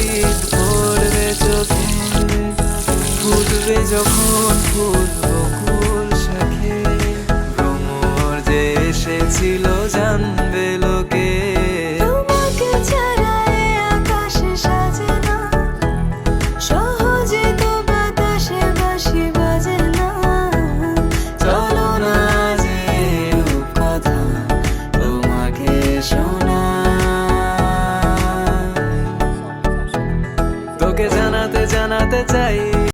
শীত পড়বে চোখে, ফুটবে যখন ফুল বকুল শাখে, ভ্রমর যে এসেছিল জানবে লোকে। তোমাকে ছাড়া এ আকাশ সাজে না, সহজে তো বাতাসে বাঁশি বাজে না। চলো না যে কথা তোমাকে শোনাই, তোকে জানাতে জানাতে চাই